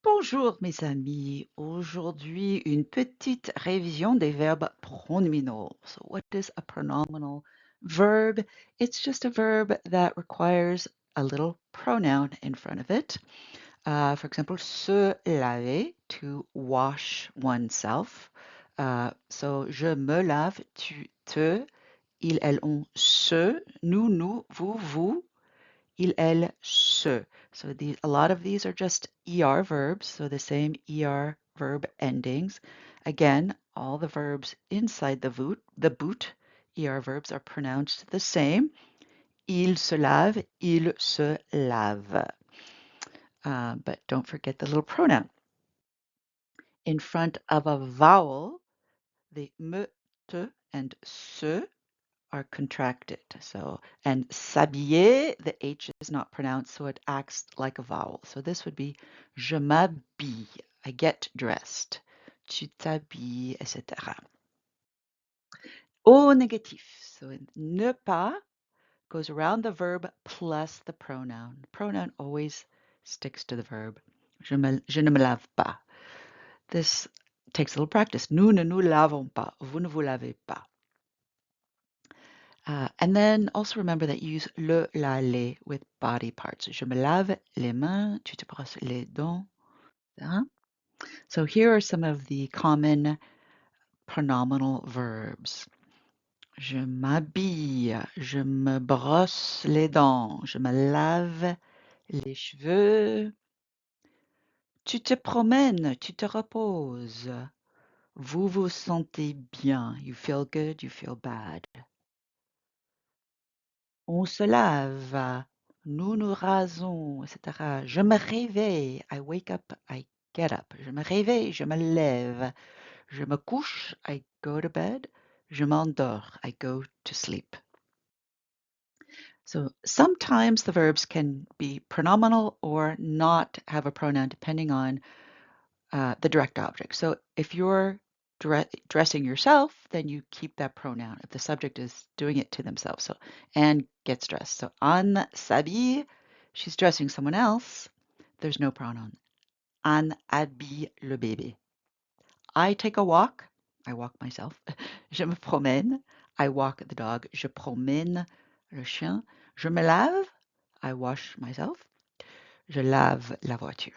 Bonjour mes amis, aujourd'hui une petite révision des verbes pronominaux. So what is a pronominal verb? It's just a verb that requires a little pronoun in front of it. For example, se laver, to wash oneself. So je me lave, tu, te, il, elle, on, se, nous, vous, il, elle, se. So a lot of these are just ER verbs, so the same ER verb endings. Again, all the verbs inside the boot ER verbs are pronounced the same. Il se lave, il se lave. But don't forget the little pronoun. In front of a vowel, the me, te, and se are contracted. So, and s'habiller, the H is not pronounced, so it acts like a vowel. So this would be je m'habille, I get dressed. Tu t'habilles, etc. Au négatif. So ne pas goes around the verb plus the pronoun. Pronoun always sticks to the verb. Je ne me lave pas. This takes a little practice. Nous ne nous lavons pas. Vous ne vous lavez pas. And then also remember that you use le, la, les with body parts. Je me lave les mains, tu te brosses les dents. So here are some of the common pronominal verbs. Je m'habille, je me brosse les dents, je me lave les cheveux. Tu te promènes, tu te reposes. Vous vous sentez bien. You feel good, you feel bad. On se lave, nous nous rasons, etc. Je me réveille, I wake up, I get up. Je me réveille, je me lève. Je me couche, I go to bed. Je m'endors, I go to sleep. So sometimes the verbs can be pronominal or not have a pronoun depending on the direct object. So if you're dressing yourself, then you keep that pronoun if the subject is doing it to themselves. So Anne gets dressed. So Anne s'habille, she's dressing someone else. There's no pronoun. Anne habille le bébé. I take a walk. I walk myself. Je me promène. I walk the dog. Je promène le chien. Je me lave. I wash myself. Je lave la voiture.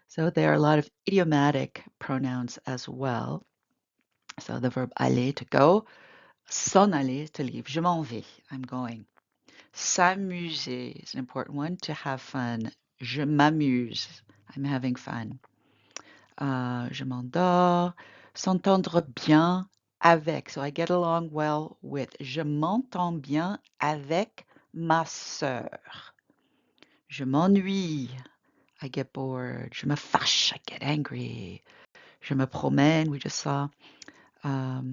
So there are a lot of idiomatic pronouns as well. So the verb aller, to go, s'en aller, to leave. Je m'en vais, I'm going. S'amuser is an important one, to have fun. Je m'amuse, I'm having fun. Je m'endors. S'entendre bien avec. So I get along well with. Je m'entends bien avec ma sœur. Je m'ennuie. I get bored. Je me fâche. I get angry. Je me promène. We just saw a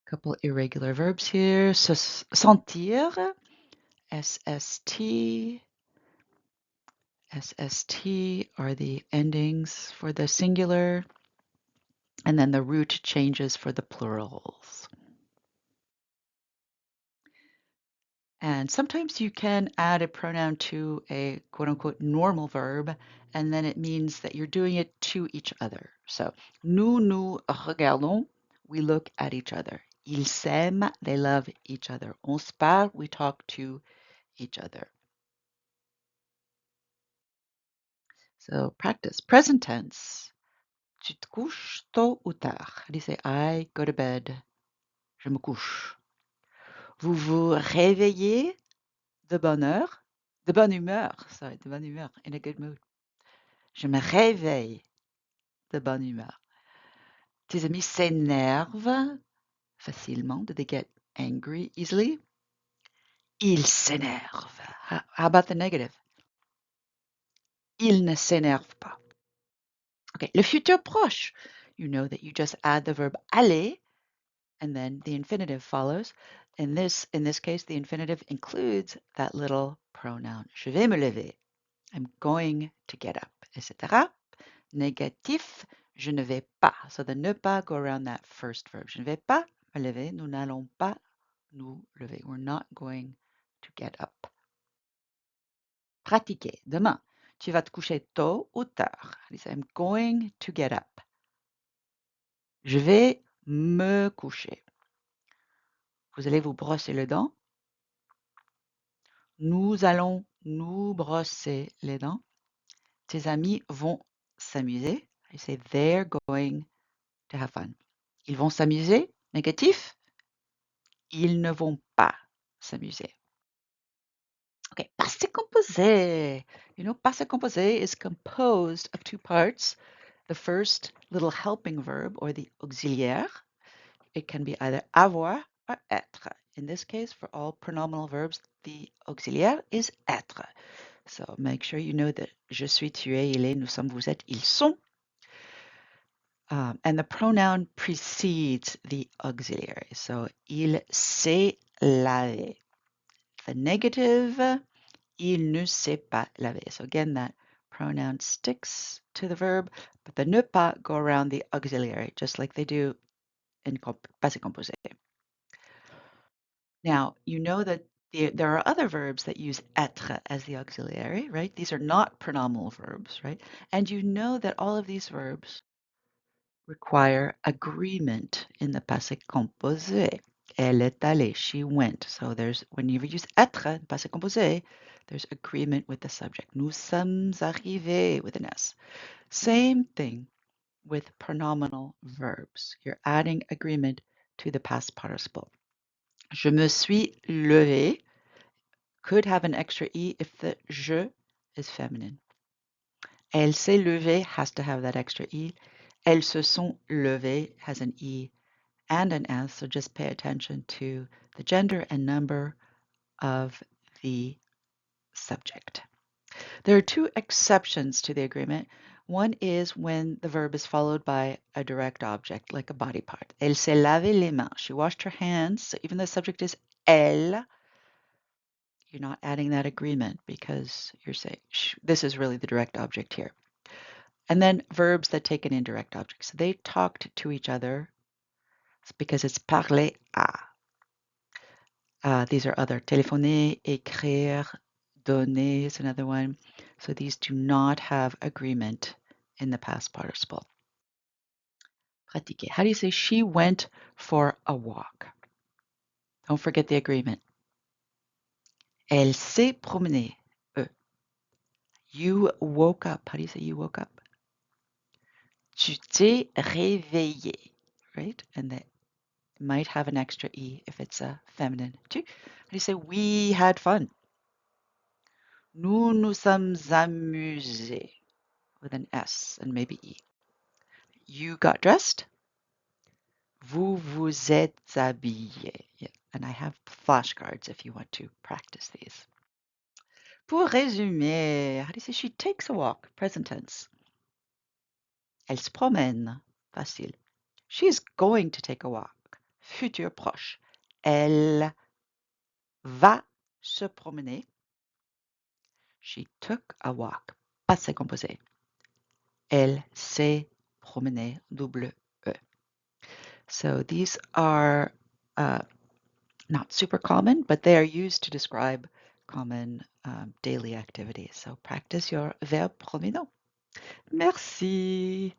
couple irregular verbs here. Se sentir. SST. SST are the endings for the singular. And then the root changes for the plurals. And sometimes you can add a pronoun to a quote unquote normal verb, and then it means that you're doing it to each other. So, nous regardons, we look at each other. Ils s'aiment, they love each other. On se parle, we talk to each other. So, practice. Present tense. Tu te couches tôt ou tard? How do you say I go to bed? Je me couche. Vous vous réveillez de bonne humeur, sorry, de bonne humeur, in a good mood. Je me réveille de bonne humeur. Tes amis s'énervent facilement. Do they get angry easily? Ils s'énervent. How about the negative? Ils ne s'énervent pas. Okay, le futur proche. You know that you just add the verb aller and then the infinitive follows. In this case, the infinitive includes that little pronoun. Je vais me lever. I'm going to get up, etc. Négatif, je ne vais pas. So the ne pas go around that first verb. Je ne vais pas me lever. Nous n'allons pas nous lever. We're not going to get up. Pratiquer. Demain, tu vas te coucher tôt ou tard. How do you say, I'm going to get up. Je vais me coucher. Vous allez vous brosser les dents. Nous allons nous brosser les dents. Tes amis vont s'amuser. I say they're going to have fun. Ils vont s'amuser. Négatif. Ils ne vont pas s'amuser. Okay, passé composé. You know, passé composé is composed of two parts. The first little helping verb or the auxiliaire. It can be either avoir or être. In this case, for all pronominal verbs, the auxiliaire is être. So make sure you know that je suis, tu es, il est, nous sommes, vous êtes, ils sont. And the pronoun precedes the auxiliary. So il s'est lavé. The negative, il ne s'est pas lavé. So again, that pronoun sticks to the verb, but the ne pas go around the auxiliary, just like they do in passé composé. Now, you know that there are other verbs that use être as the auxiliary, right? These are not pronominal verbs, right? And you know that all of these verbs require agreement in the passé composé. Elle est allée, she went. So there's, whenever you use être in passé composé, there's agreement with the subject. Nous sommes arrivés with an S. Same thing with pronominal verbs. You're adding agreement to the past participle. Je me suis levé could have an extra E if the je is feminine. Elle s'est levée has to have that extra E. Elles se sont levées has an E and an S, so just pay attention to the gender and number of the subject. There are two exceptions to the agreement. One is when the verb is followed by a direct object, like a body part. Elle s'est lavé les mains. She washed her hands. So even though the subject is elle, you're not adding that agreement because you're saying this is really the direct object here. And then verbs that take an indirect object. So they talked to each other because it's parler à. These are other. Téléphoner, écrire, donner is another one. So these do not have agreement in the past participle. Pratiquer. How do you say she went for a walk? Don't forget the agreement. Elle s'est promenée. You woke up. How do you say you woke up? Tu t'es réveillé, right? And that might have an extra E if it's a feminine. How do you say we had fun? Nous nous sommes amusés with an S and maybe E. You got dressed? Vous vous êtes habillé. Yeah. And I have flashcards if you want to practice these. Pour résumer, how do you say she takes a walk? Present tense. Elle se promène. Facile. She's going to take a walk. Futur proche. Elle va se promener. She took a walk. Passé composé. Elle s'est promenée. Double E. So these are not super common, but they are used to describe common daily activities. So practice your verbe pronominaux. Merci.